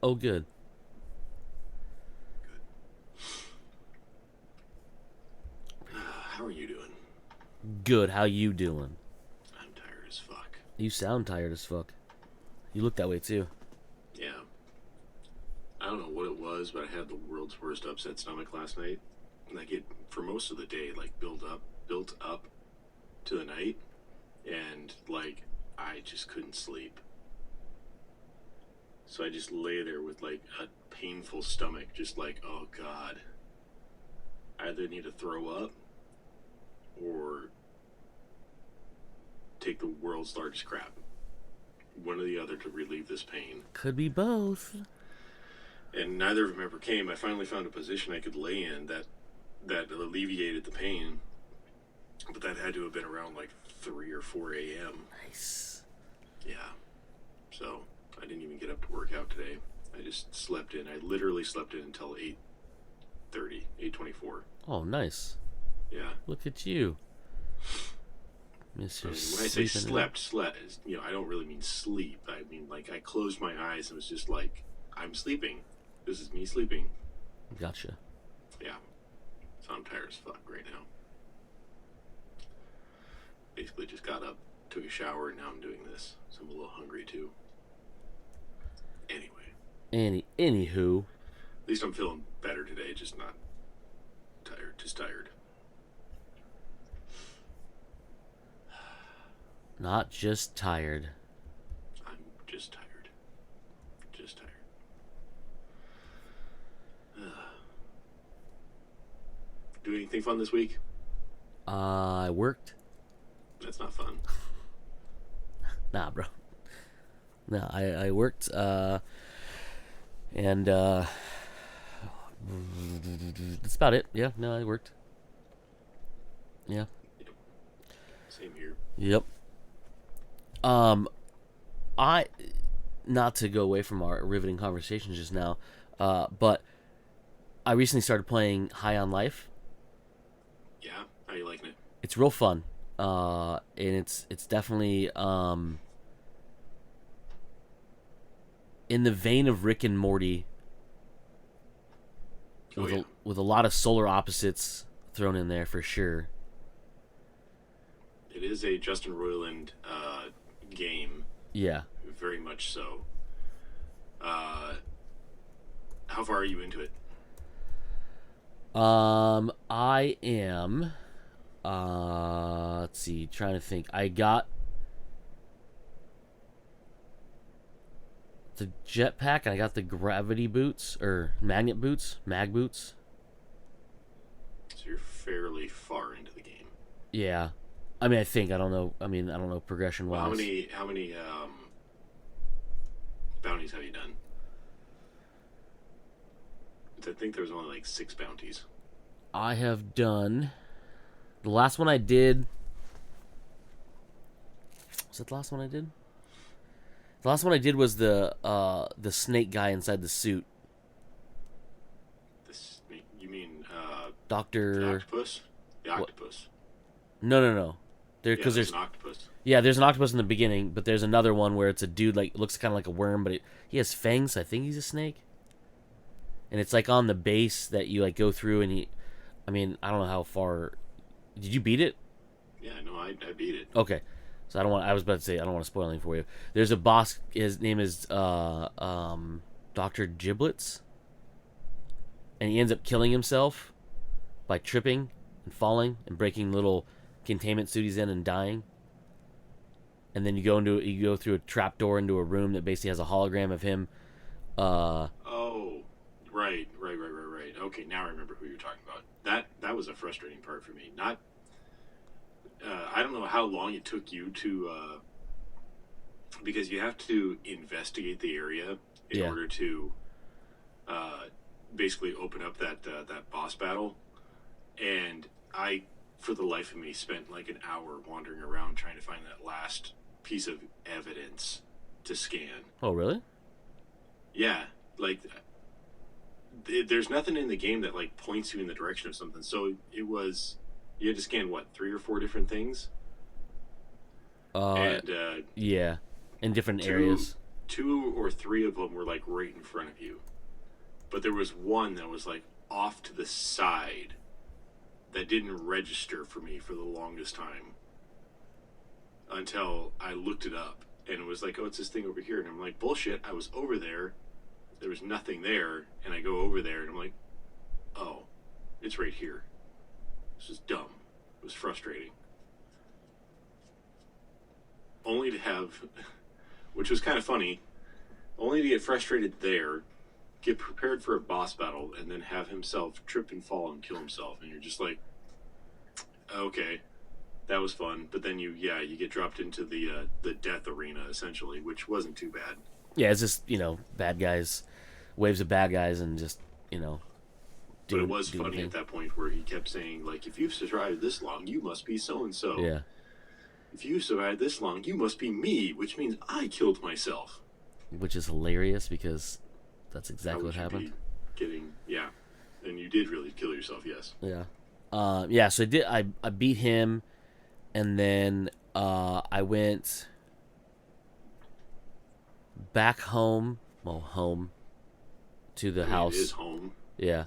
Oh, good. How are you doing? Good. How you doing? I'm tired as fuck. You sound tired as fuck. You look that way too. Yeah. I don't know what it was, but I had the world's worst upset stomach last night. Like it for most of the day, like built up to the night, and like I just couldn't sleep. So I just lay there with like a painful stomach, just like, oh god, I either need to throw up or take the world's largest crap. One or the other to relieve this pain. Could be both. And neither of them ever came. I finally found a position I could lay in that alleviated the pain, but that had to have been around like 3 or 4 a.m. Nice. Yeah. So I didn't even get up to work out today. I just slept in. I literally slept in until 8:30, 8:24. Oh, nice. Yeah. Look at you, Mister. I mean, when I say slept, I don't really mean sleep. I mean like I closed my eyes and was just like, I'm sleeping. This is me sleeping. Gotcha. Yeah. So I'm tired as fuck right now. Basically just got up, took a shower, and now I'm doing this. So I'm a little hungry too. Anyway. Anywho. At least I'm feeling better today, just not tired. Just tired. Not just tired. I'm just tired. Just tired. Do anything fun this week? I worked. That's not fun. Nah, bro. No, I worked. And that's about it. Yeah. No, I worked. Yeah. Yep. Same here. Yep. I not to go away from our riveting conversation just now, but I recently started playing High on Life. Yeah, how you liking it? It's real fun, and it's definitely in the vein of Rick and Morty, Oh, yeah. with a lot of solar opposites thrown in there for sure. It is a Justin Roiland game. Yeah. Very much so. How far are you into it? I am. Let's see. Trying to think. I got the jetpack and I got the gravity boots or magnet boots, mag boots. So you're fairly far into the game. Yeah. I mean, I think I don't know. I mean, I don't know progression wise. Well, how many bounties have you done? I think there was only like 6 bounties. I have done the last one I did. Was that the last one I did? The last one I did was the snake guy inside the suit. You mean Doctor the octopus? The octopus. No. Because there's an octopus. Yeah, there's an octopus in the beginning, but there's another one where it's a dude like looks kind of like a worm, but he has fangs. So I think he's a snake. And it's like on the base that you like go through, and I mean, I don't know how far. Did you beat it? Yeah, no, I beat it. Okay, so I don't want. I was about to say I don't want to spoil anything for you. There's a boss. His name is Doctor Giblets, and he ends up killing himself by tripping and falling and breaking little containment suit he's in and dying. And then you go through a trap door into a room that basically has a hologram of him. Oh, right. Okay, now I remember who you're talking about. That was a frustrating part for me. Not, I don't know how long it took you to, because you have to investigate the area in order to, basically open up that boss battle, and I, for the life of me, spent like an hour wandering around trying to find that last piece of evidence to scan. Oh, really? Yeah, like there's nothing in the game that like points you in the direction of something. So you had to scan what 3 or 4 different things. Yeah, in different areas. two or three of them were like right in front of you, but there was one that was like off to the side that didn't register for me for the longest time until I looked it up, and it was like, oh, it's this thing over here, and I'm like, bullshit, I was over there, there was nothing there, and I go over there and I'm like, oh, it's right here. This is dumb. It was frustrating. Only to have, which was kind of funny, only to get frustrated there, get prepared for a boss battle, and then have himself trip and fall and kill himself. And you're just like, okay, that was fun. But then you get dropped into the death arena, essentially, which wasn't too bad. Yeah, it's just, bad guys, waves of bad guys, and just, but it was funny at that point where he kept saying, like, if you've survived this long, you must be so-and-so. Yeah. If you survived this long, you must be me, which means I killed myself. Which is hilarious because that's exactly what happened. Yeah. And you did really kill yourself, yes. Yeah. Yeah, so I beat him, and then I went back home. Well, home to the house. It is home. Yeah.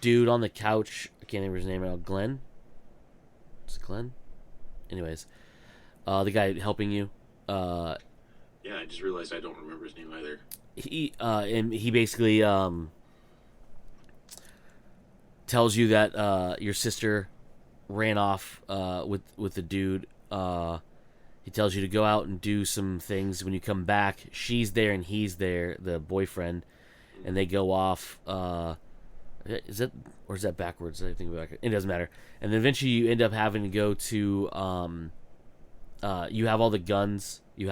Dude on the couch, I can't remember his name now. Glenn? Is it Glenn? Anyways. The guy helping you. Yeah, I just realized I don't remember his name either. He basically tells you that your sister ran off with the dude. He tells you to go out and do some things. When you come back, she's there and he's there, the boyfriend, and they go off. Is that backwards? I think back. It doesn't matter. And then eventually you end up having to go to. You have all the guns. You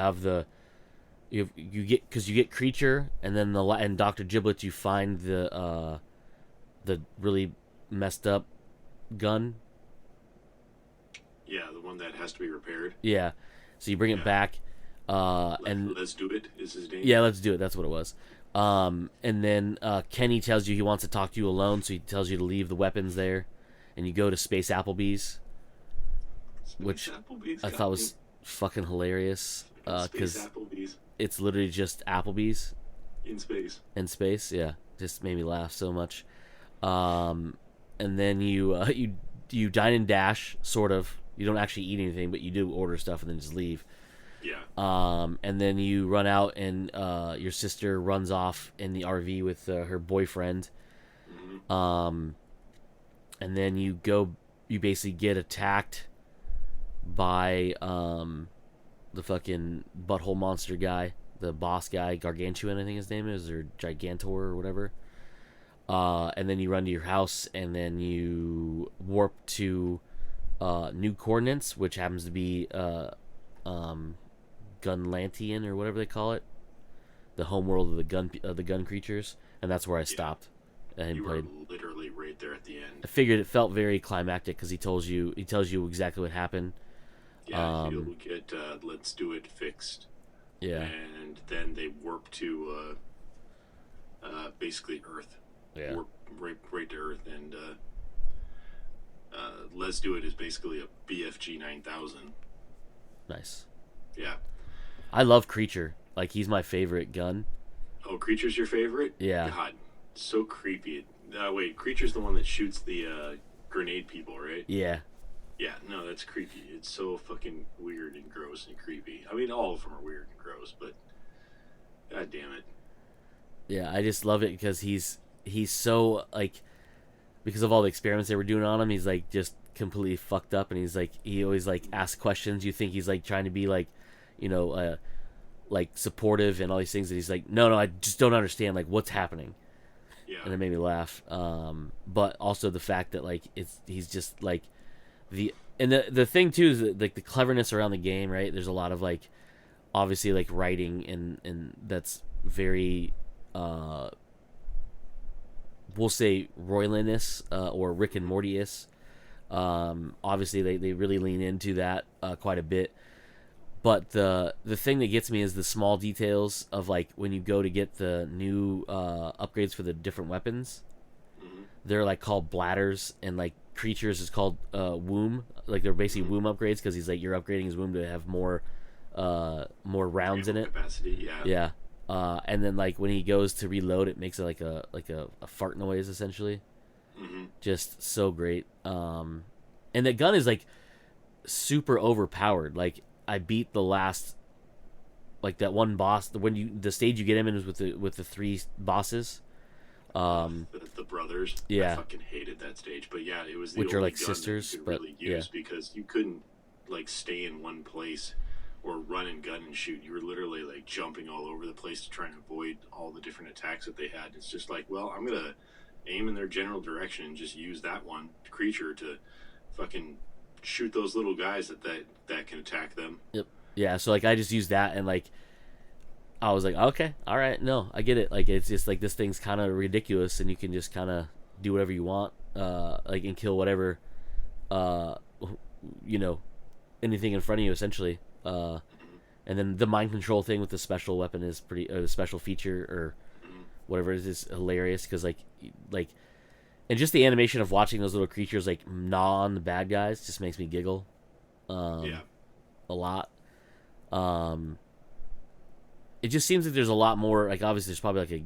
get Creature, and then and Dr. Giblets. You find the really messed up gun. Yeah, the one that has to be repaired. Yeah, so you bring it back. And Let's Do It is his name. Yeah, Let's Do It. That's what it was. And then Kenny tells you he wants to talk to you alone, so he tells you to leave the weapons there, and you go to Space Applebee's, which I thought was fucking hilarious. Because it's literally just Applebee's in space. In space, yeah, just made me laugh so much. And then you dine and dash, sort of. You don't actually eat anything, but you do order stuff and then just leave. Yeah. And then you run out, and your sister runs off in the RV with her boyfriend. Mm-hmm. And then you basically get attacked by the fucking butthole monster guy, the boss guy, Gargantuan, I think his name is, or Gigantor or whatever. And then you run to your house, and then you warp to New Coordinates, which happens to be Gunlantian or whatever they call it, the homeworld of the gun creatures, and that's where I stopped. You were literally right there at the end. I figured it felt very climactic because he tells you exactly what happened. Yeah, he'll get Let's Do It fixed. Yeah, and then they warp to basically Earth. Yeah, warp right to Earth, and Let's Do It is basically a BFG 9000. Nice. Yeah. I love Creature. Like, he's my favorite gun. Oh, Creature's your favorite? Yeah. God, so creepy. Wait, Creature's the one that shoots the grenade people, right? Yeah. Yeah, no, that's creepy. It's so fucking weird and gross and creepy. I mean, all of them are weird and gross, but god damn it. Yeah, I just love it because he's so, like, because of all the experiments they were doing on him, he's, like, just completely fucked up, and he's, like, he always, like, asks questions. You think he's, like, trying to be, like, like, supportive and all these things, and he's like, no, I just don't understand, like, what's happening. Yeah. And it made me laugh. But also the fact that, like, he's just, like, the thing too is that, like, the cleverness around the game, right? There's a lot of, like, obviously, like, writing and that's very we'll say Roiland-ness, or Rick and Morty-ness. Obviously they really lean into that quite a bit, but the thing that gets me is the small details of, like, when you go to get the new upgrades for the different weapons. Mm-hmm. They're, like, called bladders, and, like, Creatures is called womb. Like, they're basically womb upgrades, because he's like, you're upgrading his womb to have more more rounds in Ammo it. capacity, yeah. Yeah. And then like when he goes to reload, it makes like a fart noise essentially. Hmm. Just so great. And the gun is like super overpowered. Like I beat the last, like that one boss. The stage you get him in is with the three bosses. The brothers. Yeah. I fucking hated that stage, but yeah, it was the Which are only like gun sisters, that you could but really use because you couldn't like stay in one place or run and gun and shoot. You were literally like jumping all over the place to try and avoid all the different attacks that they had. It's just like, well, I'm gonna aim in their general direction and just use that one creature to fucking shoot those little guys that can attack them. Yep. Yeah. So like I just used that and like I was like, okay, all right, no, I get it. Like it's just like this thing's kind of ridiculous, and you can just kind of do whatever you want, like and kill whatever, uh, you know, anything in front of you essentially. And then the mind control thing with the special weapon is pretty, or the special feature or whatever it is hilarious because like, and just the animation of watching those little creatures like gnaw on the bad guys just makes me giggle, Yeah. a lot. It just seems like there's a lot more. Like obviously, there's probably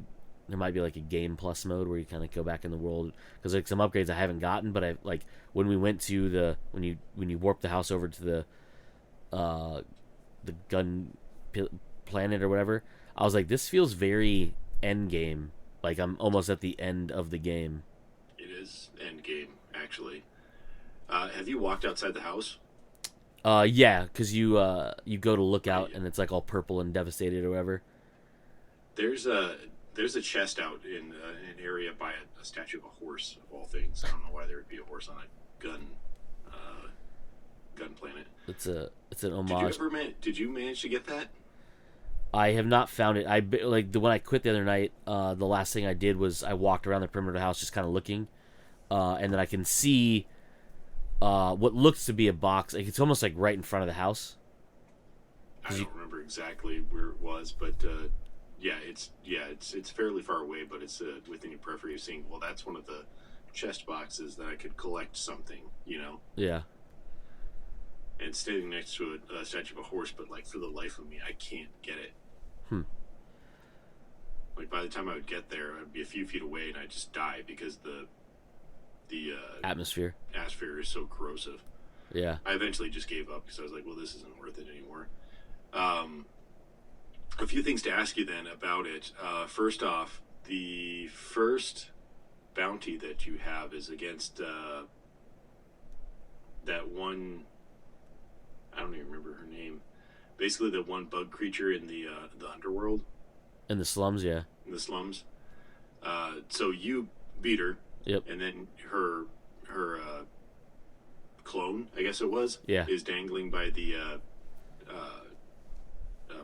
there might be like a game plus mode where you kind of go back in the world because like some upgrades I haven't gotten, but I like when we went to when you warp the house over to the gun planet or whatever, I was like, this feels very end game. Like I'm almost at the end of the game. It is end game actually. Have you walked outside the house? Yeah, because you go to look out Yeah. and it's like all purple and devastated or whatever. There's a chest out in an area by a statue of a horse of all things. I don't know why there would be a horse on a gun planet. It's an homage. Did you manage to get that? I have not found it. When I quit the other night, the last thing I did was I walked around the perimeter of the house just kind of looking, and then I can see what looks to be a box. Like it's almost like right in front of the house. I don't remember exactly where it was, but it's fairly far away, but it's within your periphery of seeing. Well, that's one of the chest boxes that I could collect something, Yeah. and standing next to a statue of a horse, but like for the life of me, I can't get it. Like by the time I would get there, I'd be a few feet away and I'd just die because the Atmosphere. atmosphere is so corrosive. Yeah. I eventually just gave up because I was like, well, this isn't worth it anymore. A few things to ask you then about it. First off, the first bounty that you have is against that one. I don't even remember her name. Basically, the one bug creature in the underworld, In the slums, yeah. in the slums. So you beat her. Yep. And then her clone, I guess it was, Yeah. is dangling by the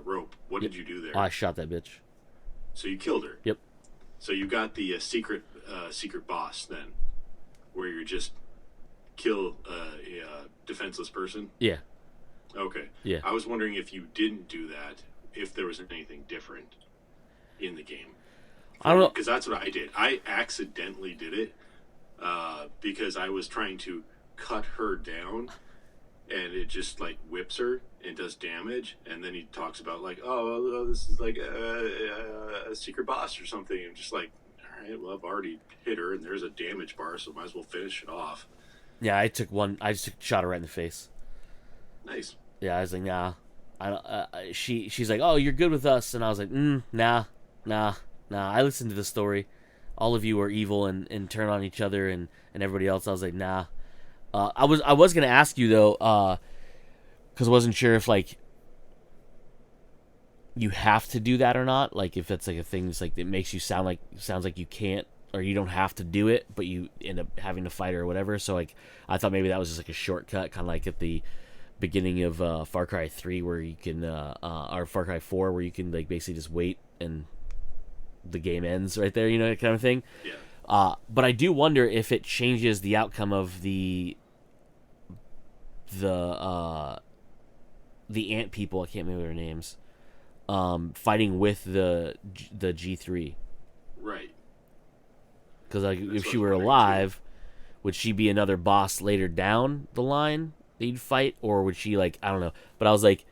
rope. What did you do there? I shot that bitch. So you killed her. Yep. So you got the secret boss then, where you just kill a defenseless person. Yeah. Okay. Yeah. I was wondering if you didn't do that, if there was anything different in the game. I don't know. Because that's what I did. I accidentally did it because I was trying to cut her down, and it just like whips her and does damage. And then he talks about like, oh, this is like a secret boss or something. And just like, all right, well, I've already hit her, and there's a damage bar, so might as well finish it off. Yeah, I just shot her right in the face. Nice. Yeah, I was like, nah. She's like, oh, you're good with us, and I was like, nah. I listened to the story. All of you are evil and turn on each other and everybody else. I was like, nah. I was gonna ask you though, because I wasn't sure if like you have to do that or not. Like if that's like a thing that's like it makes you sounds like you can't or you don't have to do it, but you end up having to fight or whatever. So like I thought maybe that was just like a shortcut, kind of like at the beginning of Far Cry 3 where you can or Far Cry 4 where you can like basically just wait and the game ends right there, that kind of thing. Yeah. But I do wonder if it changes the outcome of the ant people. I can't remember their names. Fighting with the G3. Right. Because like, That's if what she I was were wondering, alive, would she be another boss later down the line that you'd fight, or would she like I don't know? But I was like,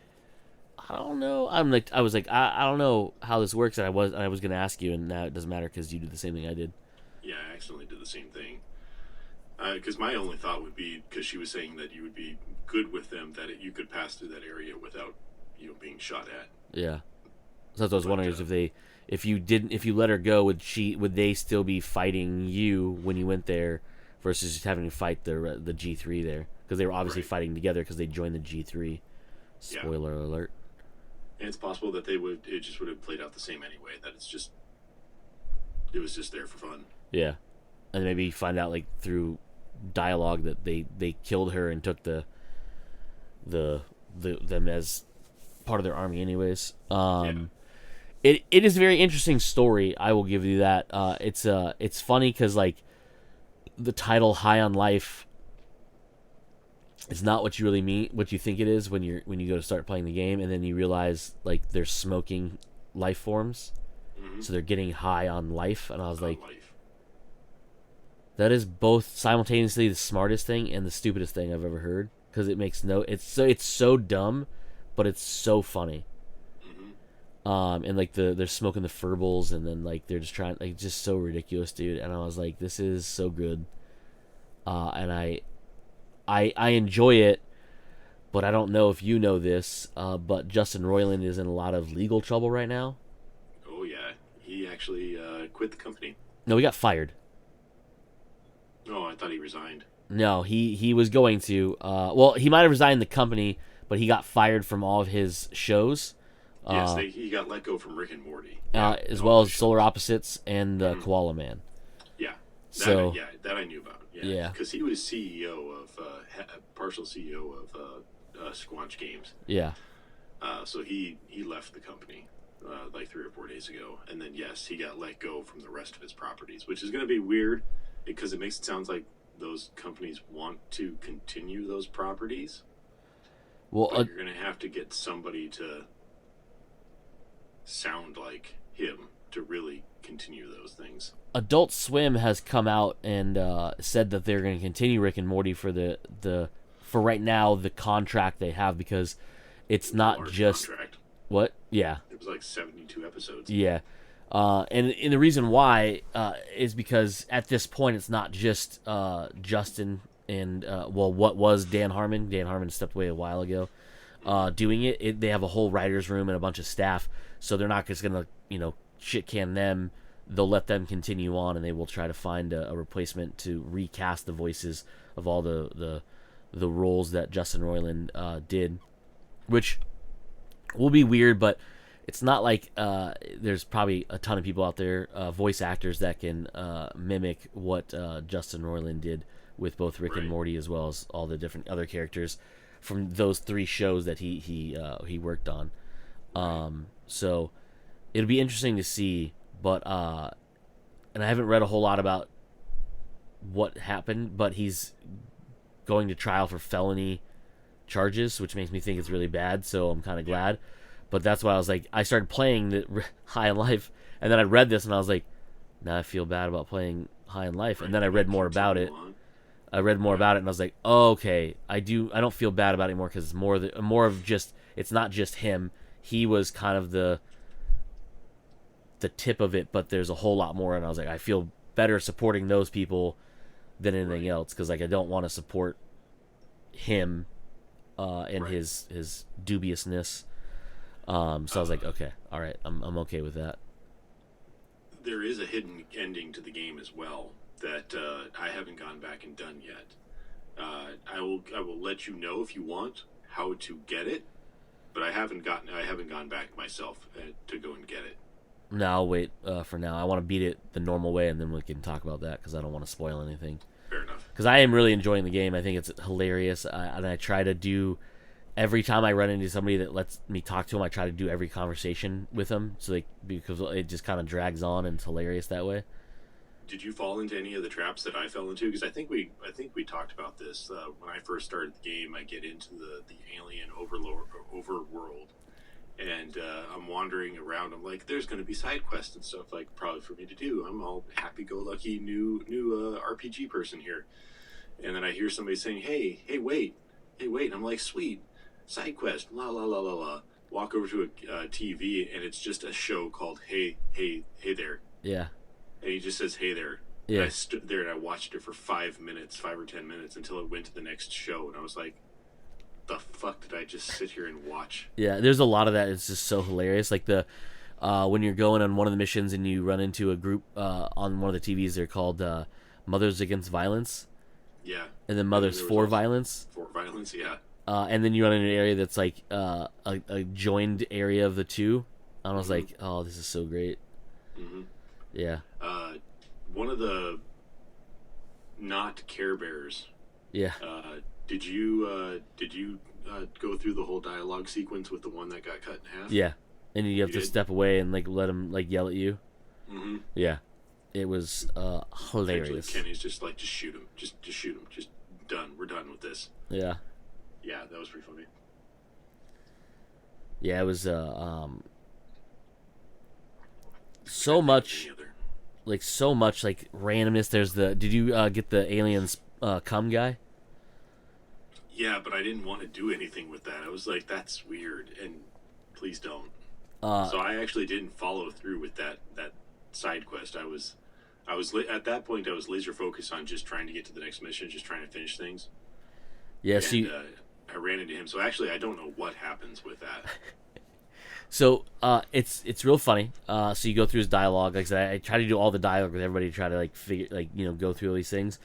I don't know. I was like, I don't know how this works, and I was gonna ask you, and now it doesn't matter because you did the same thing I did. Yeah, I accidentally did the same thing. Because my only thought would be, because she was saying that you would be good with them, that you could pass through that area without, being shot at. Yeah. So that's what I was wondering is if you let her go, would they still be fighting you when you went there, versus just having to fight the G3 there, because they were obviously fighting together because they joined the G3. Spoiler alert. And it's possible that it just would have played out the same anyway. That it was just there for fun. Yeah, and maybe find out like through dialogue that they killed her and took them as part of their army anyways. It is a very interesting story. I will give you that. It's funny because like the title "High on Life" is not what you really mean, what you think it is when you go to start playing the game, and then you realize like they're smoking life forms, so they're getting high on life. And I was like, that is both simultaneously the smartest thing and the stupidest thing I've ever heard, because it makes it's so dumb, but it's so funny. And like they're smoking the Furbles, and then like they're just trying, like, just so ridiculous, dude. And I was like, this is so good. And I enjoy it, but I don't know if you know this, but Justin Roiland is in a lot of legal trouble right now. Oh yeah, he actually quit the company. No, he got fired. Oh, I thought he resigned. No, he was going to. Well, he might have resigned the company, but he got fired from all of his shows. Yes, he got let go from Rick and Morty. As well as Solar Opposites and Koala Man. Yeah. That I knew about. Yeah. Because he was CEO of, partial CEO of Squanch Games. Yeah. So he left the company like 3 or 4 days ago. And then, yes, he got let go from the rest of his properties, which is going to be weird because it makes it sound like those companies want to continue those properties. Well, but you're going to have to get somebody to sound like him to really continue those things. Adult Swim has come out and said that they're going to continue Rick and Morty for for right now the contract they have, because it's not just contract. What? Yeah. It was like 72 episodes. Yeah. And the reason why is because at this point it's not just Justin and what was Dan Harmon. Dan Harmon stepped away a while ago. Doing it. They have a whole writer's room and a bunch of staff, so they're not just gonna shit can them. They'll let them continue on, and they will try to find a replacement to recast the voices of all the roles that Justin Roiland did, which will be weird, but it's not like there's probably a ton of people out there, voice actors, that can mimic what Justin Roiland did with both Rick and Morty, as well as all the different other characters from those 3 shows that he worked on. So it'll be interesting to see, but and I haven't read a whole lot about what happened, but he's going to trial for felony charges, which makes me think it's really bad, so I'm kind of glad. But that's why I was like, I started playing the High on Life, and then I read this, and I was like, now I feel bad about playing High on Life. And then I read more about it. And I was like, oh, okay, I don't feel bad about it anymore, because it's more of just, it's not just him. He was kind of the tip of it, but there's a whole lot more. And I was like, I feel better supporting those people than anything else, because like I don't want to support him and his dubiousness. So I was like, okay, all right, I'm okay with that. There is a hidden ending to the game as well that I haven't gone back and done yet. I will let you know if you want how to get it, but I haven't gone back myself to go and get it. No, I'll wait for now. I want to beat it the normal way, and then we can talk about that, because I don't want to spoil anything. Fair enough. Because I am really enjoying the game. I think it's hilarious, and I try to do. Every time I run into somebody that lets me talk to them, I try to do every conversation with them, because it just kind of drags on, and it's hilarious that way. Did you fall into any of the traps that I fell into? Because I think we talked about this when I first started the game. I get into the alien overworld, and I'm wandering around. I'm like, there's going to be side quests and stuff like probably for me to do. I'm all happy-go-lucky new RPG person here, and then I hear somebody saying, "Hey, wait!" I'm like, "Sweet, side quest, la la la la la." walk over to a TV, and it's just a show called Hey, Hey, Hey There. Yeah. And he just says, "Hey there." Yeah. And I stood there and I watched it for 5 or 10 minutes until it went to the next show. And I was like, the fuck did I just sit here and watch? Yeah, there's a lot of that. It's just so hilarious. Like when you're going on one of the missions and you run into a group on one of the TVs, they're called Mothers Against Violence. Yeah. And then Mothers for Violence. For Violence, yeah. And then you run in an area that's like a joined area of the two. And I was like, oh, this is so great. Mm-hmm. Yeah. One of the not Care Bears. Yeah. Did you go through the whole dialogue sequence with the one that got cut in half? Yeah. And you have to step away and like let him like yell at you. Mm-hmm. Yeah. It was hilarious. Actually, Kenny's just like, just shoot him. Just shoot him. Just done. We're done with this. Yeah. Yeah, that was pretty funny. Yeah, it was so much like randomness. There's did you get the aliens cum guy? Yeah, but I didn't want to do anything with that. I was like, that's weird, and please don't. So I actually didn't follow through with that side quest. I was at that point I was laser focused on just trying to get to the next mission, just trying to finish things. Yeah, and I ran into him. So actually, I don't know what happens with that. So it's real funny. So you go through his dialogue. Like I said, I try to do all the dialogue with everybody to try to like figure go through all these things.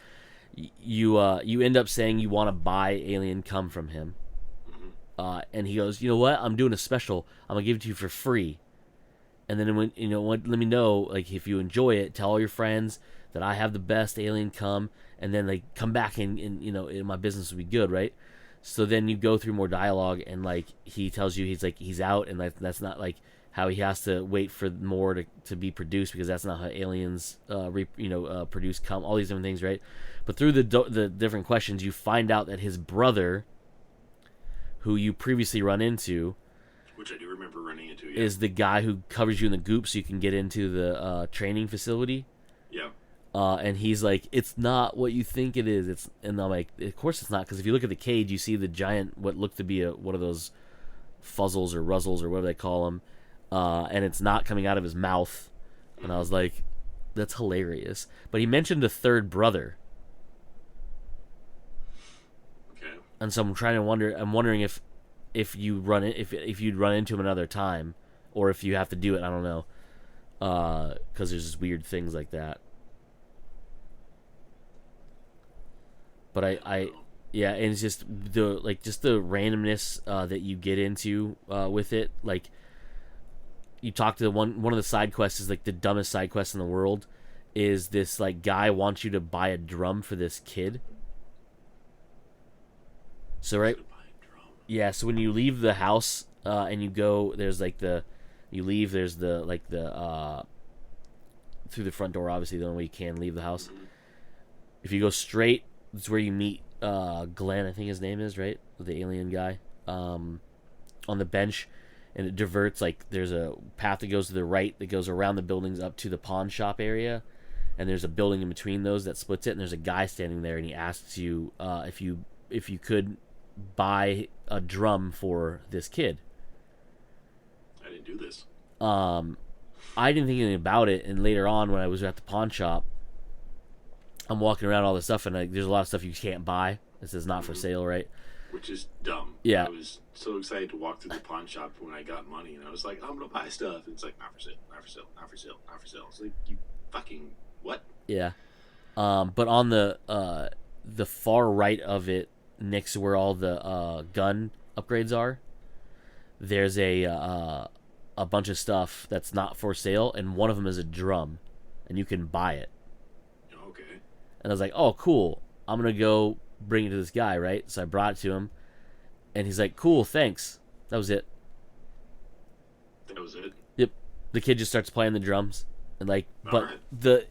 You end up saying you want to buy alien cum from him, and he goes, you know what? I'm doing a special. I'm gonna give it to you for free. And then when let me know like if you enjoy it. Tell all your friends that I have the best alien cum, and then like come back and my business will be good, right? So then you go through more dialogue, and like he tells you he's out, and that's not like how he has to wait for more to be produced, because that's not how aliens produce cum, all these different things, right? But through the different questions, you find out that his brother, who you previously run into, which I do remember running into, is the guy who covers you in the goop so you can get into the training facility. Yeah. And he's like, it's not what you think it is. And I'm like, of course it's not, because if you look at the cage, you see the giant, what looked to be one of those fuzzles or ruzzles or whatever they call them, and it's not coming out of his mouth. And I was like, that's hilarious. But he mentioned a third brother. Okay. And so I'm wondering if you run it, if you'd run into him another time, or if you have to do it. I don't know, because there's just weird things like that. But yeah, and it's just the randomness that you get into with it. Like, you talk to one of the side quests is like the dumbest side quest in the world. Is this like guy wants you to buy a drum for this kid? So right, yeah. So when you leave the house and you go, there's like there's the through the front door. Obviously, the only way you can leave the house. If you go straight, it's where you meet Glenn, I think his name is, right? The alien guy, on the bench, and it diverts, like, there's a path that goes to the right that goes around the buildings up to the pawn shop area, and there's a building in between those that splits it, and there's a guy standing there, and he asks you if you could buy a drum for this kid. I didn't do this. I didn't think anything about it, and later on when I was at the pawn shop, I'm walking around all this stuff, and there's a lot of stuff you can't buy. This is not for sale, right? Which is dumb. Yeah. I was so excited to walk through the pawn shop when I got money, and I was like, I'm gonna buy stuff. And it's like, not for sale, not for sale, not for sale, not for sale. It's like, you fucking what? Yeah. But on the far right of it, next to where all the gun upgrades are, there's a bunch of stuff that's not for sale, and one of them is a drum, and you can buy it. Okay. And I was like, oh, cool. I'm going to go bring it to this guy, right? So I brought it to him, and he's like, cool, thanks. That was it. That was it? Yep. The kid just starts playing the drums. And like, All but right.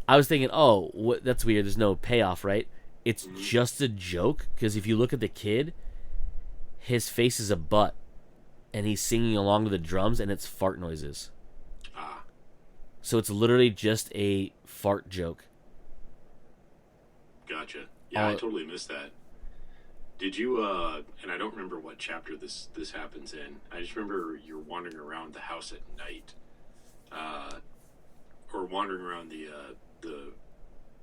I was thinking, oh, that's weird. There's no payoff, right? It's just a joke, because if you look at the kid, his face is a butt, and he's singing along to the drums, and it's fart noises. Ah. So it's literally just a fart joke. Gotcha. Yeah, I totally missed that. Did you and I don't remember what chapter this happens in. I just remember you're wandering around the house at night. Uh or wandering around the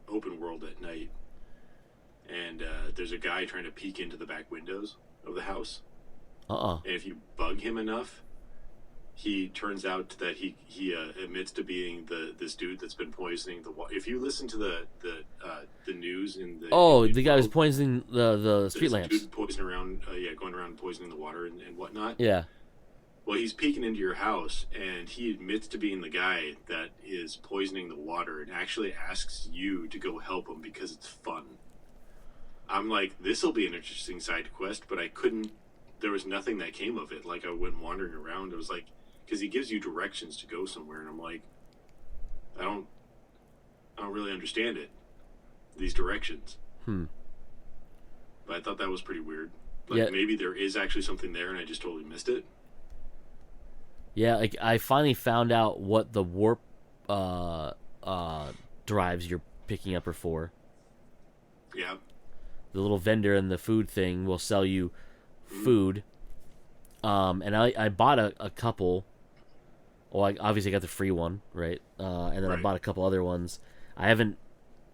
open world at night, and there's a guy trying to peek into the back windows of the house. Uh-uh. And if you bug him enough, he turns out that he admits to being this dude that's been poisoning the water. If you listen to the news in the Oh, Indian the guy was world, poisoning the street there's a lamps. dude poisoning around, going around poisoning the water and whatnot. Yeah. Well, he's peeking into your house, and he admits to being the guy that is poisoning the water, and actually asks you to go help him because it's fun. I'm like, this will be an interesting side quest, but I couldn't. There was nothing that came of it. Like I went wandering around. It was like because he gives you directions to go somewhere, and I'm like, I don't, I don't really understand it. These directions. Hmm. But I thought that was pretty weird. Like Yeah. maybe there is actually something there, and I just totally missed it. Yeah, like I finally found out what the warp drives you're picking up are for. Yeah. The little vendor in the food thing will sell you food. And I bought a couple. Well, I obviously got the free one, right? And then I Right. bought a couple other ones. I haven't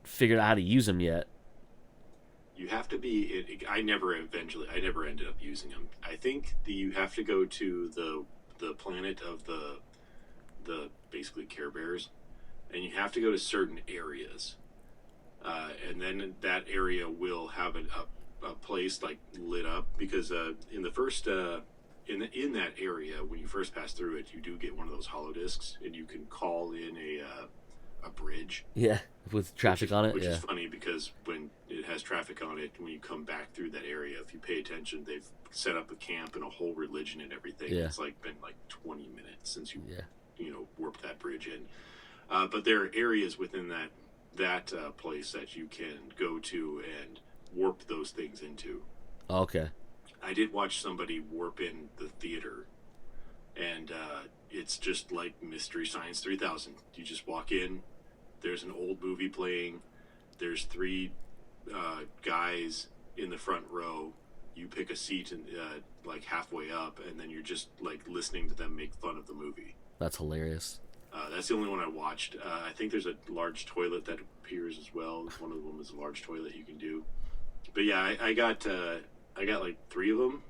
figured out how to use them yet. You have to be. I never ended up using them. I think you have to go to the planet of the basically Care Bears, and you have to go to certain areas, and then that area will have a place like lit up because in the first in that area when you first pass through it, you do get one of those hollow discs, and you can call in a bridge. Yeah, with traffic on it. Which Yeah, is funny because when it has traffic on it, when you come back through that area, if you pay attention, they've set up a camp and a whole religion and everything. Yeah. It's like been like 20 minutes since yeah. warped that bridge in. But there are areas within that place that you can go to and warp those things into. Okay. I did watch somebody warp in the theater, and it's just like Mystery Science 3000. You just walk in, there's an old movie playing, there's three guys in the front row. You pick a seat and like halfway up, and then you're just like listening to them make fun of the movie. That's hilarious. That's the only one I watched. I think there's a large toilet that appears as well. One of them is a large toilet you can do. But yeah, I got like three of them,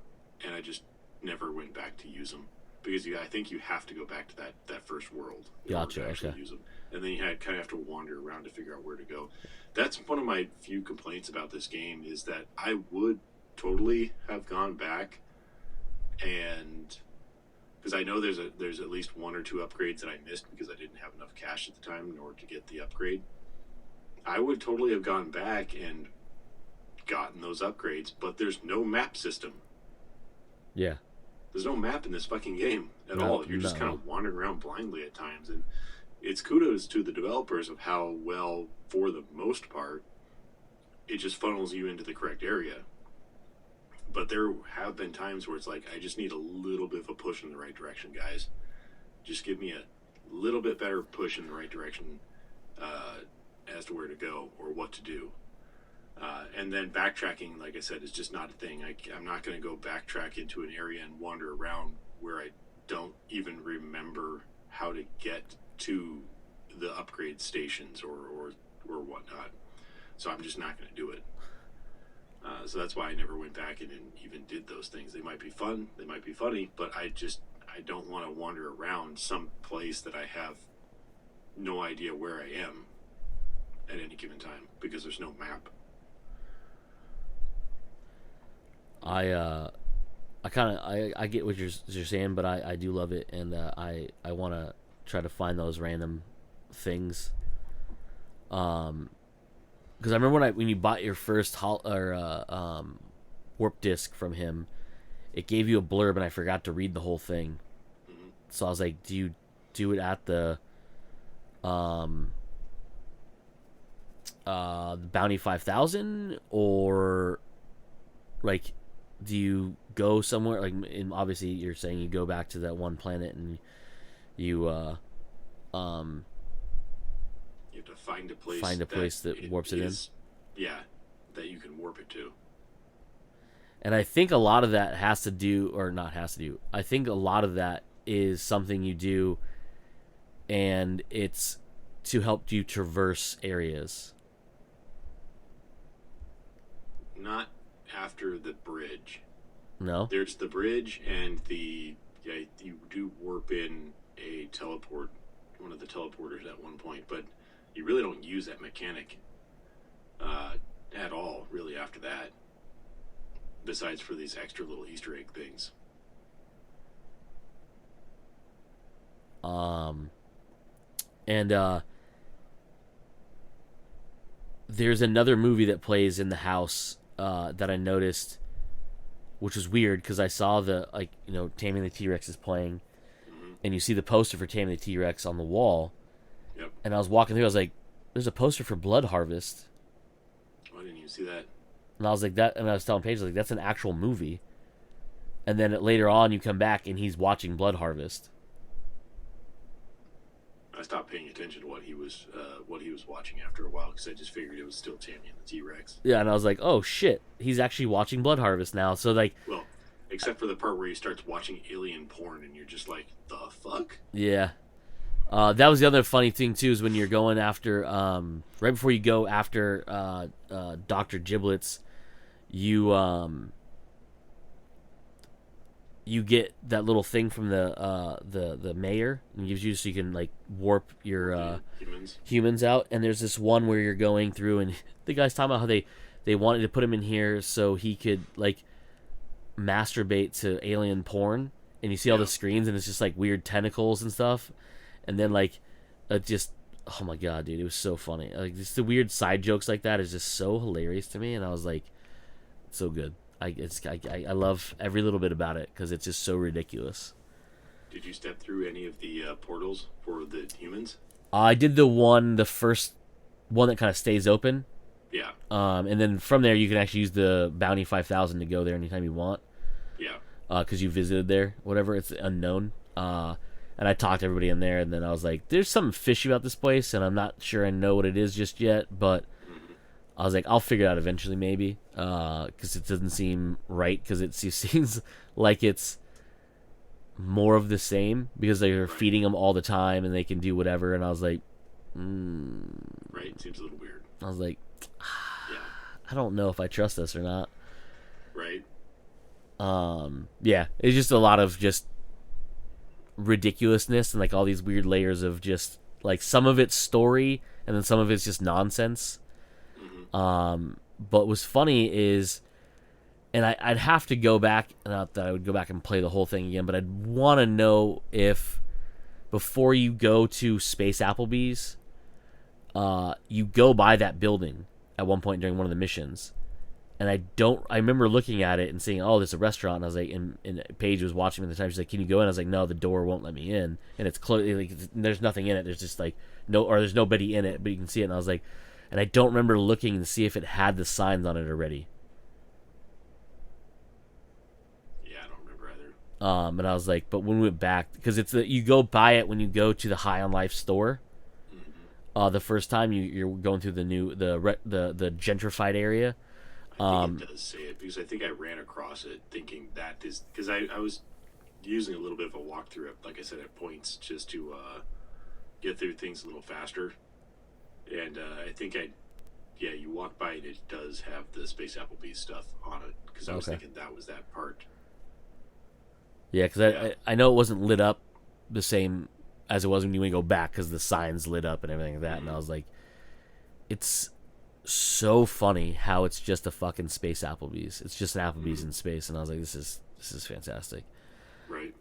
and I just never went back to use them because I think you have to go back to that first world in order Gotcha. to actually Okay. use them, and then you kind of have to wander around to figure out where to go. That's one of my few complaints about this game is that I would totally have gone back and because I know there's at least one or two upgrades that I missed because I didn't have enough cash at the time in order to get the upgrade. I would totally have gone back and gotten those upgrades, but there's no map system. Yeah. There's no map in this fucking game at No, all. You're just no. kind of wandering around blindly at times, and it's kudos to the developers of how well, for the most part, it just funnels you into the correct area. But there have been times where it's like, I just need a little bit of a push in the right direction, guys. Just give me a little bit better push in the right direction as to where to go or what to do. And then backtracking, like I said, is just not a thing. I'm not going to go backtrack into an area and wander around where I don't even remember how to get to the upgrade stations or whatnot. So I'm just not going to do it. So that's why I never went back and even did those things. They might be fun, they might be funny, but I don't want to wander around some place that I have no idea where I am at any given time because there's no map. I get what you're saying, but I do love it, and I want to try to find those random things. Because I remember when you bought your first warp disc from him, it gave you a blurb, and I forgot to read the whole thing. Mm-hmm. So I was like, do you do it at the Bounty 5000, or like do you go somewhere like obviously you're saying you go back to that one planet and you You have to find a place. Find a place that warps it in? Yeah, that you can warp it to. And I think a lot of that has to do, or not has to do, I think a lot of that is something you do, and it's to help you traverse areas. Not after the bridge. No? There's the bridge and you do warp in one of the teleporters at one point, but you really don't use that mechanic at all, really, after that. Besides for these extra little Easter egg things. And there's another movie that plays in the house that I noticed, which was weird because I saw Taming the T-Rex is playing, and you see the poster for Taming the T-Rex on the wall. Yep. And I was walking through, I was like, there's a poster for Blood Harvest. Oh, I didn't even see that. And I was like, and I was telling Paige, that's an actual movie. And then later on, you come back and he's watching Blood Harvest. I stopped paying attention to what he was watching after a while because I just figured it was still Tammy and the T-Rex. Yeah, and I was like, oh shit, he's actually watching Blood Harvest now. So well, except for the part where he starts watching alien porn and you're just like, the fuck? Yeah. That was the other funny thing too, is when you're going after right before you go after Dr. Giblets, you get that little thing from the mayor, and gives you so you can warp your humans out. And there's this one where you're going through, and the guy's talking about how they wanted to put him in here so he could masturbate to alien porn, and you see all the screens, and it's just weird tentacles and stuff, and then just, oh my god, dude, it was so funny. Just the weird side jokes like that is just so hilarious to me, and I was like, so good. I love every little bit about it because it's just so ridiculous. Did you step through any of the portals for the humans? I did the first one that kind of stays open. Yeah. And then from there you can actually use the Bounty 5000 to go there anytime you want. Yeah. Because you visited there, whatever. It's unknown. And I talked to everybody in there, and then I was like, "There's something fishy about this place, and I'm not sure I know what it is just yet, but." I was like, I'll figure it out eventually, maybe, because it doesn't seem right, because it seems like it's more of the same, because they're feeding them all the time, and they can do whatever, and I was like, Right, seems a little weird. I was like, yeah. I don't know if I trust this or not. Right. Yeah, it's just a lot of just ridiculousness, and all these weird layers of just, some of it's story, and then some of it's just nonsense. But what's funny is, and I'd have to go back, not that I would go back and play the whole thing again, but I'd want to know if before you go to Space Applebee's, you go by that building at one point during one of the missions. And I remember looking at it and saying, oh, there's a restaurant. And I was like, and Paige was watching me at the time. She's like, can you go in? I was like, no, the door won't let me in. And it's closed. There's nothing in it. There's just there's nobody in it, but you can see it. And I was like, and I don't remember looking to see if it had the signs on it already. Yeah, I don't remember either. And I was like, but when we went back, because you go by it when you go to the High on Life store. The first time you're going through the gentrified area. I think it does say it, because I think I ran across it thinking that is, because I was using a little bit of a walkthrough, like I said, at points just to get through things a little faster. And I think you walk by and it does have the Space Applebee's stuff on it, because I was thinking that was that part. Yeah, because I know it wasn't lit up the same as it was when you go back, because the signs lit up and everything like that, and I was like, it's so funny how it's just a fucking Space Applebee's. It's just an Applebee's in space, and I was like, this is fantastic. Right.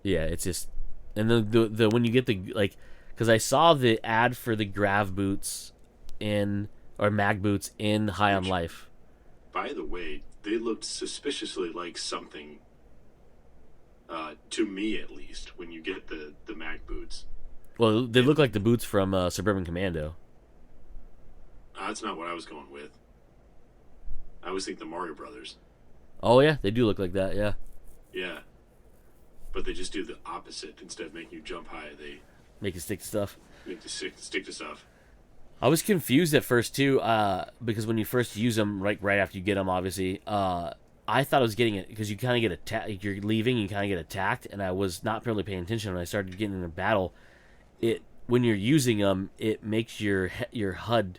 Yeah, it's just, and the when you get because I saw the ad for the Grav boots mag boots in High on Life. By the way, they looked suspiciously like something, to me at least, when you get the mag boots. Well, they look like the boots from Suburban Commando. That's not what I was going with. I always think the Mario Brothers. Oh yeah, they do look like that. Yeah. Yeah. But they just do the opposite. Instead of making you jump high, they make you stick to stuff. Make you stick to stuff. I was confused at first too, because when you first use them, right after you get them, obviously, I thought I was getting it because you kind of get attacked. You're leaving, you kind of get attacked, and I was not really paying attention. When I started getting in a battle, when you're using them, it makes your HUD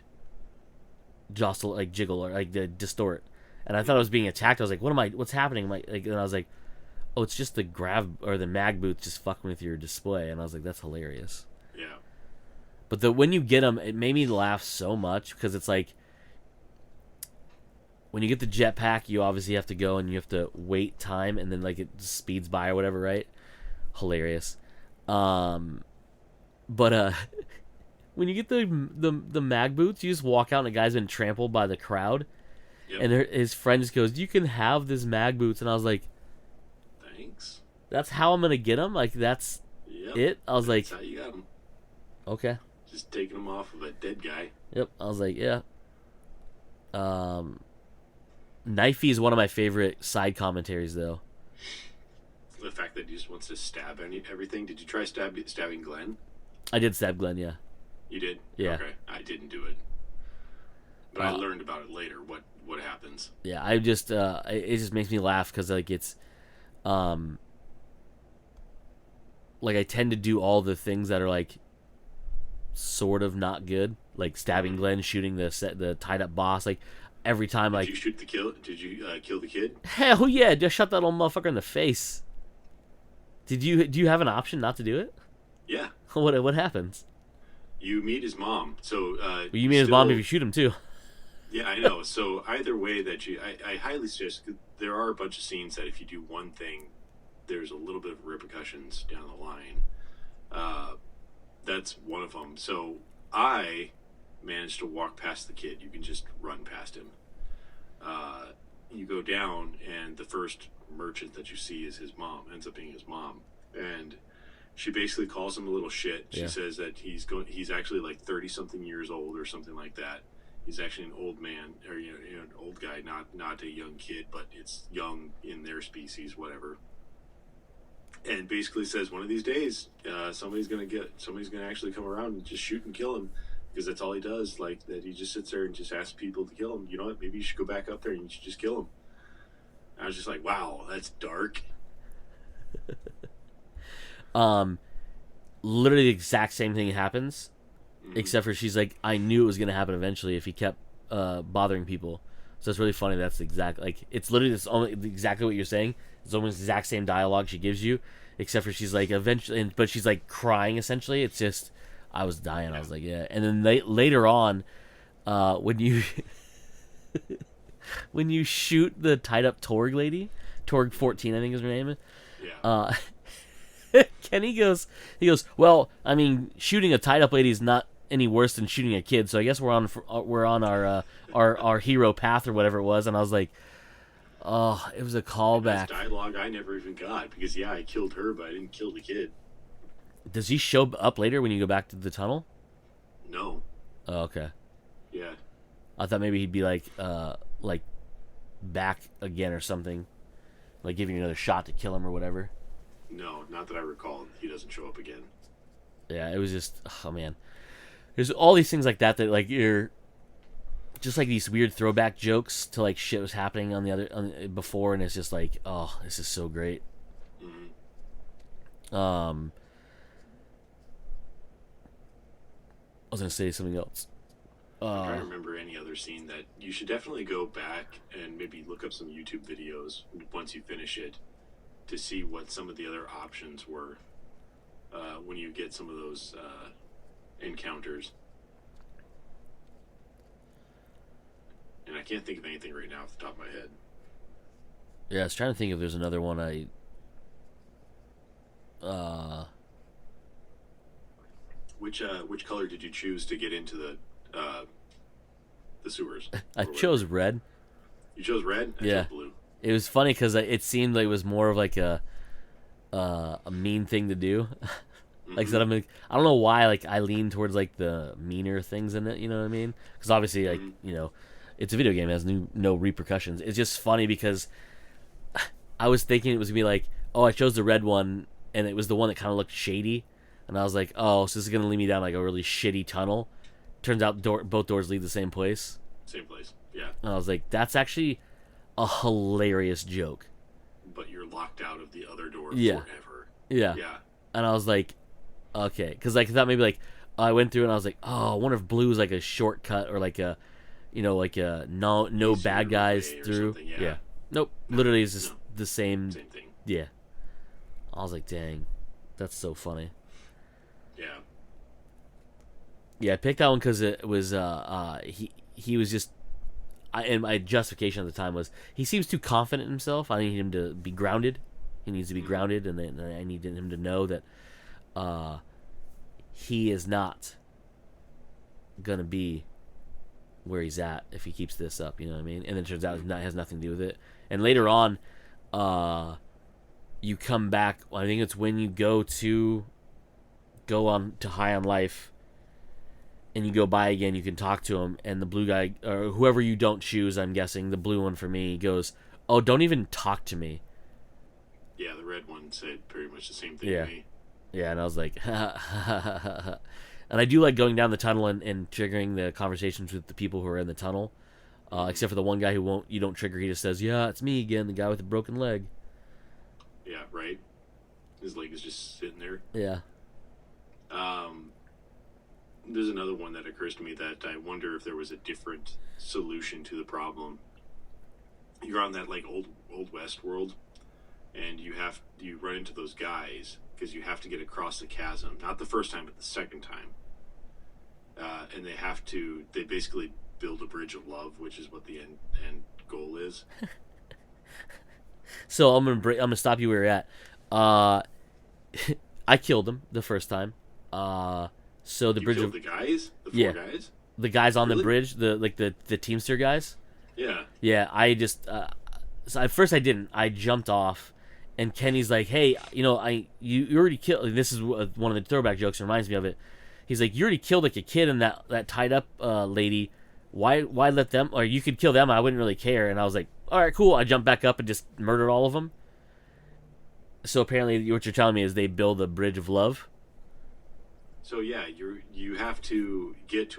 jostle, like jiggle or like distort. And I thought I was being attacked. I was like, what's happening? And I was like, oh, it's just the grab or the mag boots just fucking with your display. And I was like, that's hilarious. Yeah. But when you get them, it made me laugh so much because it's like, when you get the jetpack, you obviously have to go and you have to wait time, and then like it speeds by or whatever, right? Hilarious. But when you get the mag boots, you just walk out and a guy's been trampled by the crowd, and his friend just goes, "You can have this mag boots," and I was like, "Thanks." That's how I'm gonna get them. Like that's it. I was like, "That's how you got them." Okay. Just taking them off of a dead guy. Yep. I was like, yeah. Knifey is one of my favorite side commentaries, though. The fact that he just wants to stab everything. Did you try stabbing Glenn? I did stab Glenn, yeah. You did? Yeah. Okay, I didn't do it, but I learned about it later. What happens? Yeah, I just it just makes me laugh because like it's, like I tend to do all the things that are like, sort of not good, like stabbing Glenn, shooting the tied up boss, like. Every time, Did you shoot the kill? Did you kill the kid? Hell yeah! Just shot that old motherfucker in the face. Do you have an option not to do it? Yeah. What happens? You meet his mom. So you meet his mom if you shoot him too. Yeah, I know. So either way that I highly suggest. There are a bunch of scenes that if you do one thing, there's a little bit of repercussions down the line. That's one of them. So I managed to walk past the kid. You can just run past him. You go down, and the first merchant that you see is his mom. Ends up being his mom, and she basically calls him a little shit. She says that he's actually like 30-something years old or something like that. He's actually an old man, or an old guy, not a young kid, but it's young in their species, whatever. And basically says one of these days, somebody's gonna actually come around and just shoot and kill him. Because that's all he does, like, that he just sits there and just asks people to kill him. You know what, maybe you should go back up there and you should just kill him. I was just like, wow, that's dark. Literally the exact same thing happens, except for she's like, I knew it was going to happen eventually if he kept bothering people. So it's really funny. That's it's literally exactly what you're saying. It's almost the exact same dialogue she gives you, except for she's like, eventually, but she's like crying essentially. It's just... I was dying. I was like, yeah. And then later on, when you when you shoot the tied up Torg lady, Torg 14, I think is her name. Yeah. Kenny goes, well, I mean, shooting a tied up lady is not any worse than shooting a kid. So I guess we're on our hero path or whatever it was. And I was like, oh, it was a callback. That's dialogue I never even got because I killed her, but I didn't kill the kid. Does he show up later when you go back to the tunnel? No. Oh, okay. Yeah. I thought maybe he'd be like back again or something, like giving you another shot to kill him or whatever. No, not that I recall. He doesn't show up again. Yeah, it was just, oh man, there's all these things like that like you're just like these weird throwback jokes to like shit was happening before, and it's just like, oh, this is so great. Mm-hmm. I was going to say something else. I'm trying to remember any other scene that you should definitely go back and maybe look up some YouTube videos once you finish it to see what some of the other options were when you get some of those encounters. And I can't think of anything right now off the top of my head. Yeah, I was trying to think if there's another one Which color did you choose to get into the sewers? I chose red. You chose red? I chose blue. It was funny because it seemed like it was more of like a mean thing to do. Like I said, I don't know why. Like I lean towards like the meaner things in it. You know what I mean? Because obviously, like it's a video game. It has no repercussions. It's just funny because I was thinking it was gonna be like, oh, I chose the red one, and it was the one that kind of looked shady. And I was like, oh, so this is going to lead me down like a really shitty tunnel. turns out both doors lead the same place. Same place. Yeah. And I was like, that's actually a hilarious joke. But you're locked out of the other door forever. Yeah. Yeah. And I was like, okay, because like I thought maybe like I went through and I was like, oh, I wonder if blue is like a shortcut or like a, like a no bad guys through. Yeah. Nope. Literally, it's just the same. Same thing. Yeah. I was like, dang, that's so funny. Yeah. Yeah, I picked that one because it was he was just. And my justification at the time was he seems too confident in himself. I need him to be grounded. He needs to be grounded, and then I need him to know that he is not gonna be where he's at if he keeps this up. You know what I mean? And then it turns out it has nothing to do with it. And later on, you come back. I think it's when you go on to High on Life. And you go by again, you can talk to him, and the blue guy, or whoever you don't choose, I'm guessing, the blue one for me, goes, oh, don't even talk to me. Yeah, the red one said pretty much the same thing to me. Yeah, and I was like, and I do like going down the tunnel and triggering the conversations with the people who are in the tunnel, except for the one guy you don't trigger, he just says, yeah, it's me again, the guy with the broken leg. Yeah, right? His leg is just sitting there. Yeah. There's another one that occurs to me that I wonder if there was a different solution to the problem. You're on that like old West world, and you run into those guys because you have to get across the chasm. Not the first time, but the second time. And they basically build a bridge of love, which is what the end goal is. So I'm gonna stop you where you're at. I killed him the first time. So the you bridge killed of the guys, the four guys, the guys on the bridge, the Teamster guys. Yeah. Yeah, I just so at first I didn't. I jumped off, and Kenny's like, "Hey, you already killed." This is one of the throwback jokes. Reminds me of it. He's like, "You already killed like a kid and that tied up lady. Why let them? Or you could kill them. I wouldn't really care." And I was like, "All right, cool." I jumped back up and just murdered all of them. So apparently, what you're telling me is they build a bridge of love. So yeah, you have to get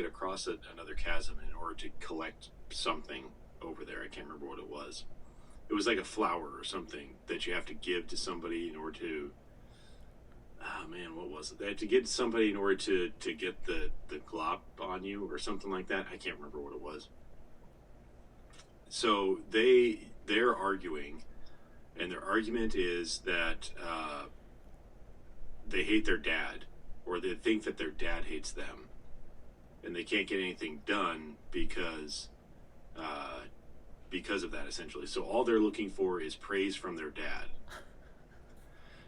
across another chasm in order to collect something over there. I can't remember what it was. It was like a flower or something that you have to give to somebody in order to. Oh man, what was it? They had to give to somebody in order to get the glop on you or something like that. I can't remember what it was. So they're arguing, and their argument is that they hate their dad. Or they think that their dad hates them, and they can't get anything done because of that, essentially. So all they're looking for is praise from their dad.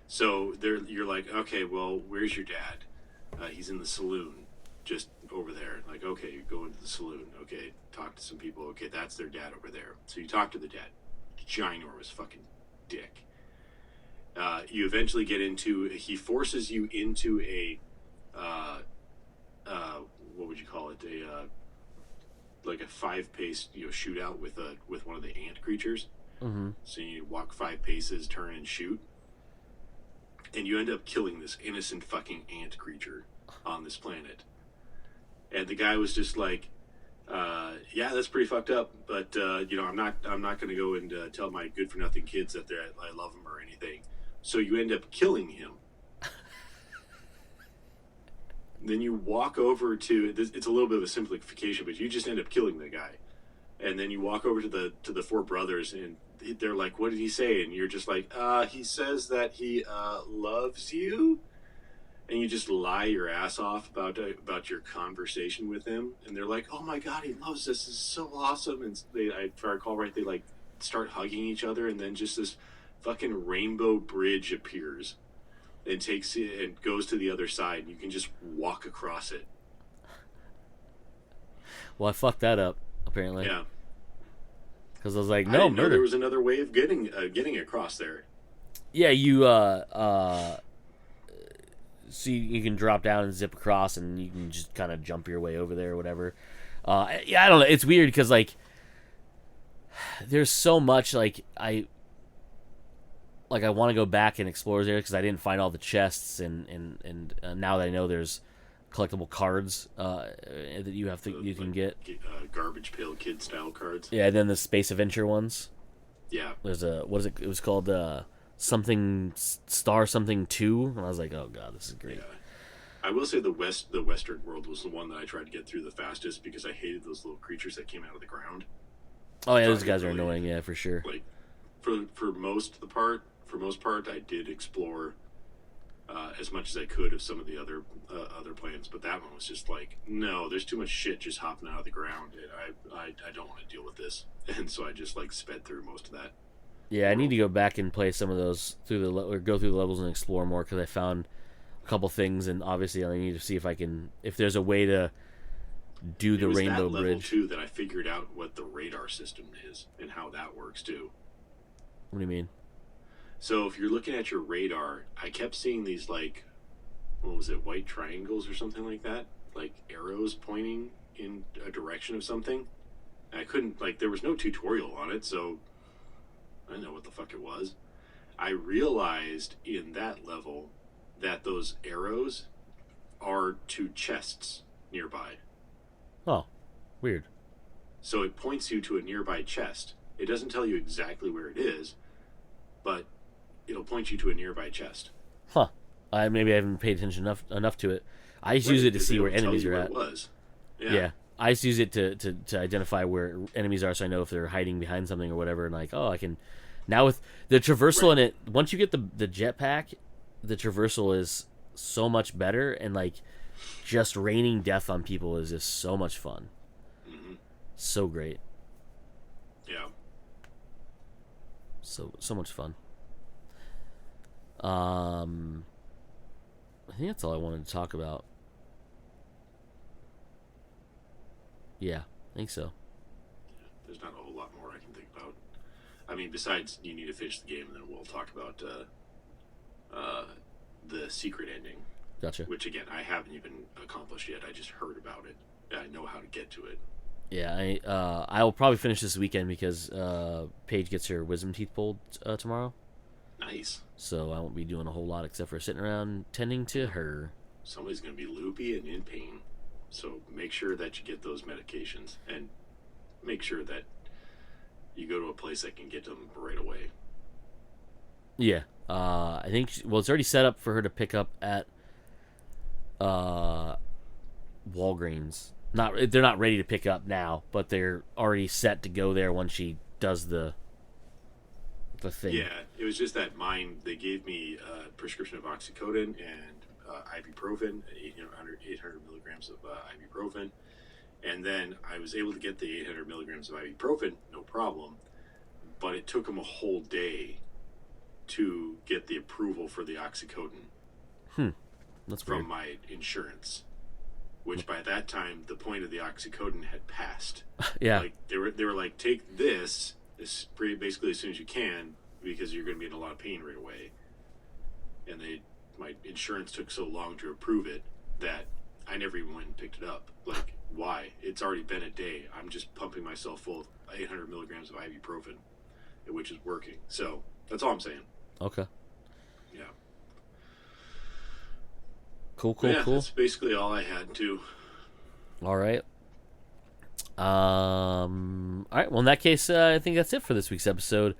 So you're like, okay, well, where's your dad? He's in the saloon, just over there. Like, okay, you go into the saloon. Okay, talk to some people. Okay, that's their dad over there. So you talk to the dad. Ginormous fucking dick. You eventually get into. He forces you into a. What would you call it? Like a 5-pace shootout with one of the ant creatures. Mm-hmm. So you walk 5 paces, turn and shoot, and you end up killing this innocent fucking ant creature on this planet. And the guy was just like, "Yeah, that's pretty fucked up, but I'm not going to go and tell my good for nothing kids that I love them or anything." So you end up killing him. Then you walk over to it's a little bit of a simplification, but you just end up killing the guy. And then you walk over to the 4 brothers, and they're like, "What did he say?" And you're just like, "He says that he loves you." And you just lie your ass off about your conversation with him, and they're like, "Oh my god, he loves us! This is so awesome!" And if I recall right, they like start hugging each other, and then just this fucking rainbow bridge appears and takes it and goes to the other side, and you can just walk across it. Well, I fucked that up apparently. Yeah. Because I was like, I no, didn't know murder. there was another way of getting across there. Yeah, you so you can drop down and zip across, and you can just kind of jump your way over there or whatever. Yeah, I don't know. It's weird because like there's so much like I want to go back and explore there because I didn't find all the chests, and now that I know there's collectible cards that you can get. Garbage Pail Kid style cards. Yeah, and then the Space Adventure ones. Yeah. There's what is it? It was called something Star something 2, and I was like, oh god, this is great. Yeah. I will say the Western world was the one that I tried to get through the fastest because I hated those little creatures that came out of the ground. Oh yeah, those guys are annoying. Yeah, for sure. Like for most part, I did explore as much as I could of some of the other planets, but that one was just like, no, there's too much shit just hopping out of the ground, and I don't want to deal with this, and so I just like sped through most of that. Yeah, I need to go back and play some of those or go through the levels and explore more because I found a couple things, and obviously I need to see if there's a way to do the Rainbow Bridge. Level 2 that I figured out what the radar system is and how that works too. What do you mean? So if you're looking at your radar, I kept seeing these like, what was it, white triangles or something like that, like arrows pointing in a direction of something. And I couldn't, like, there was no tutorial on it, so I didn't know what the fuck it was. I realized in that level that those arrows are to chests nearby. Oh, weird. So it points you to a nearby chest. It doesn't tell you exactly where it is, but it'll point you to a nearby chest. Huh. Maybe I haven't paid attention enough to it. I just use it to see where enemies are at. It was. Yeah. I just use it to identify where enemies are so I know if they're hiding behind something or whatever, and like, oh, I can... Now with the traversal in it, once you get the jetpack, the traversal is so much better, and like just raining death on people is just so much fun. Mm-hmm. So great. Yeah. So much fun. I think that's all I wanted to talk about. Yeah, I think so. There's not a whole lot more I can think about. I mean, besides you need to finish the game, and then we'll talk about the secret ending. Gotcha. Which, again, I haven't even accomplished yet. I just heard about it. I know how to get to it. Yeah, I will probably finish this weekend because Paige gets her wisdom teeth pulled tomorrow. Nice. So I won't be doing a whole lot except for sitting around tending to her. Somebody's going to be loopy and in pain. So make sure that you get those medications, and make sure that you go to a place that can get them right away. Yeah. I think, it's already set up for her to pick up at Walgreens. They're not ready to pick up now, but they're already set to go there once she does the thing. Yeah, it was just that they gave me a prescription of oxycodone and ibuprofen, 800 milligrams of ibuprofen, and then I was able to get the 800 milligrams of ibuprofen, no problem, but it took them a whole day to get the approval for the oxycodone. That's from weird. My insurance, which by that time the point of the oxycodone had passed. Yeah, like they were like, take this basically as soon as you can because you're going to be in a lot of pain right away. And my insurance took so long to approve it that I never even went and picked it up. Like, why? It's already been a day. I'm just pumping myself full of 800 milligrams of ibuprofen, which is working. So that's all I'm saying. Okay. Yeah. Cool. That's basically all I had to. All right. All right. Well, in that case, I think that's it for this week's episode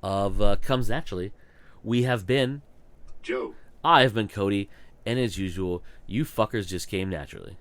of Comes Naturally. We have been Joe. I have been Cody, and as usual, you fuckers just came naturally.